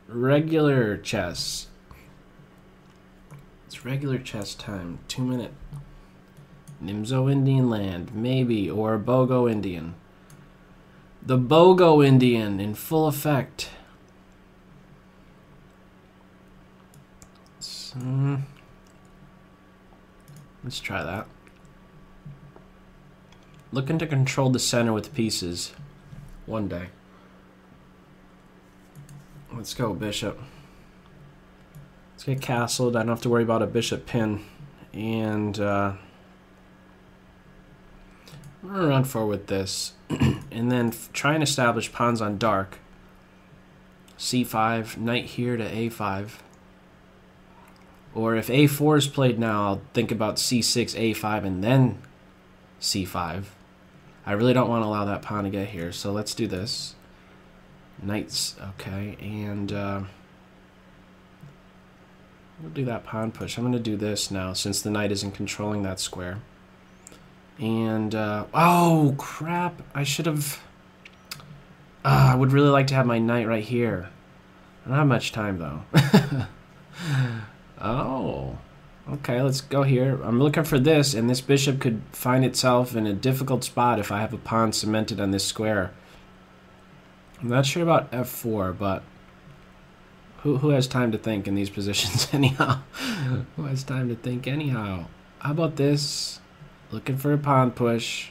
regular chess. It's regular chess time. 2 minute. Nimzo-Indian land, maybe, or Bogo-Indian. The Bogo-Indian in full effect. Let's try that. Looking to control the center with pieces. One day. Let's go, bishop. Let's get castled. I don't have to worry about a bishop pin. And I'm going to run forward with this. And then try and establish pawns on dark. c5, knight here to a5. Or if a4 is played now, I'll think about c6, a5, and then c5. I really don't want to allow that pawn to get here, so let's do this. Knights, okay, and we'll do that pawn push. I'm going to do this now, since the knight isn't controlling that square. And, oh, crap, I should have... I would really like to have my knight right here. I don't have much time, though. Oh, okay, let's go here. I'm looking for this, and this bishop could find itself in a difficult spot if I have a pawn cemented on this square. I'm not sure about f4, but who has time to think in these positions anyhow? Who has time to think anyhow? How about this? Looking for a pawn push.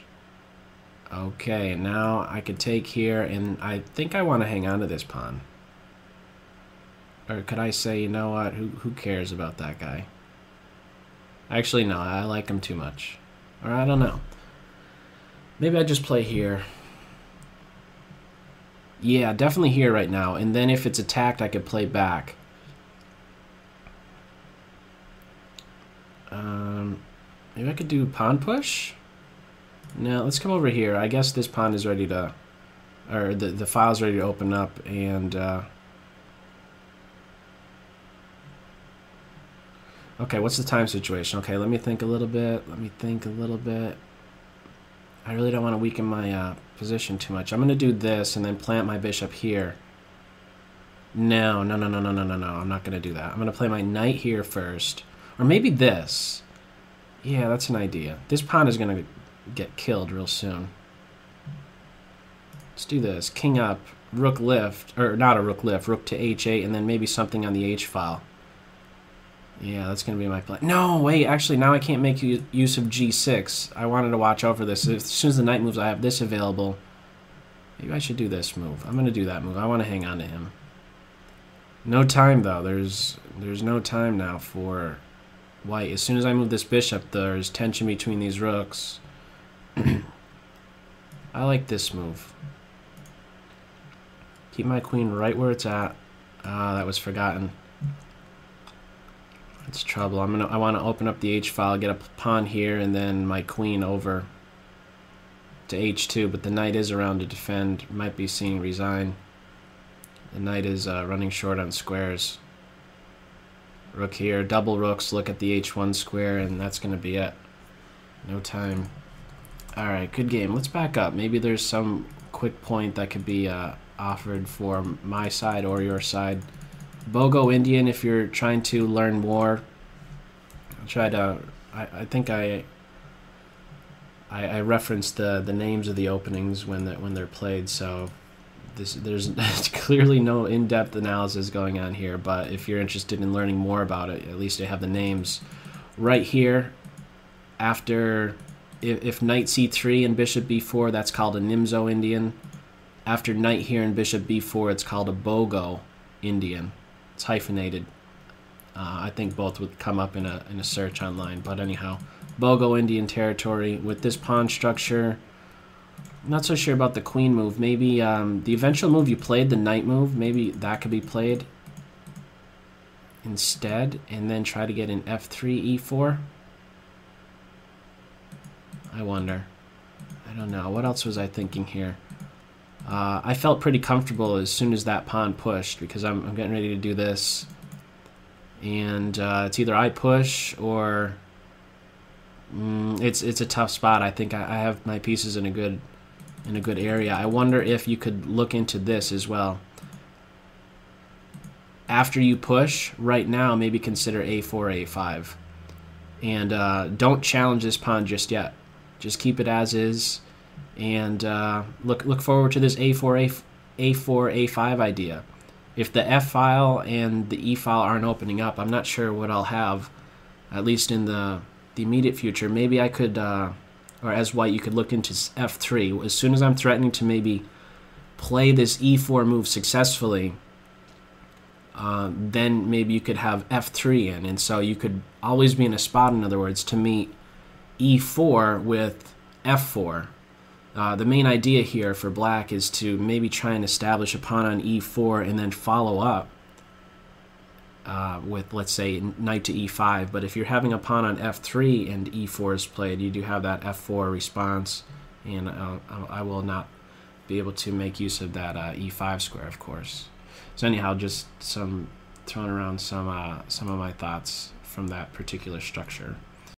Okay, now I could take here, and I think I want to hang on to this pawn. Or could I say, you know what, who cares about that guy? Actually, no, I like him too much. Or I don't know. Maybe I just play here. Yeah, definitely here right now. And then if it's attacked, I could play back. Maybe I could do pawn push? No, let's come over here. I guess this pawn is ready to... Or the file's ready to open up, and... Okay, what's the time situation? Okay, let me think a little bit. I really don't want to weaken my position too much. I'm going to do this and then plant my bishop here. No. I'm not going to do that. I'm going to play my knight here first. Or maybe this. Yeah, that's an idea. This pawn is going to get killed real soon. Let's do this. King up, rook lift. Or not a rook lift, rook to h8, and then maybe something on the h file. Yeah, that's going to be my plan. No, wait, actually, now I can't make use of g6. I wanted to watch over this. As soon as the knight moves, I have this available. Maybe I should do this move. I'm going to do that move. I want to hang on to him. No time, though. There's no time now for white. As soon as I move this bishop, there's tension between these rooks. I like this move. Keep my queen right where it's at. Ah, that was forgotten. It's trouble. I want to open up the h file, get a pawn here, and then my queen over to h2. But the knight is around to defend. Might be seeing resign. The knight is running short on squares. Rook here, double rooks. Look at the h1 square, and that's going to be it. No time. All right, good game. Let's back up. Maybe there's some quick point that could be offered for my side or your side. Bogo-Indian, if you're trying to learn more, I'll try to... I think I referenced the names of the openings when they're played, so there's clearly no in-depth analysis going on here, but if you're interested in learning more about it, at least I have the names right here. After, if knight c3 and bishop b4, that's called a Nimzo-Indian. After knight here and bishop b4, it's called a Bogo-Indian. It's hyphenated. I think both would come up in a search online. But anyhow, Bogo-Indian territory with this pawn structure. I'm not so sure about the queen move. Maybe the eventual move you played, the knight move, maybe that could be played instead. And then try to get an f3, e4. I wonder. I don't know. What else was I thinking here? I felt pretty comfortable as soon as that pawn pushed because I'm getting ready to do this, and it's either I push or it's a tough spot. I think I have my pieces in a good area. I wonder if you could look into this as well. after you push, right now, maybe consider a4, a5. And don't challenge this pawn just yet. Just keep it as is, and look forward to this a4, a5 idea. If the f file and the e file aren't opening up, I'm not sure what I'll have, at least in the immediate future. Maybe I could, or as white, you could look into f3. As soon as I'm threatening to maybe play this e4 move successfully, then maybe you could have f3 in, and so you could always be in a spot, in other words, to meet e4 with f4. The main idea here for black is to maybe try and establish a pawn on e4 and then follow up with, let's say, knight to e5. But if you're having a pawn on f3 and e4 is played, you do have that f4 response, and I will not be able to make use of that e5 square, of course. So anyhow, just throwing around some of my thoughts from that particular structure.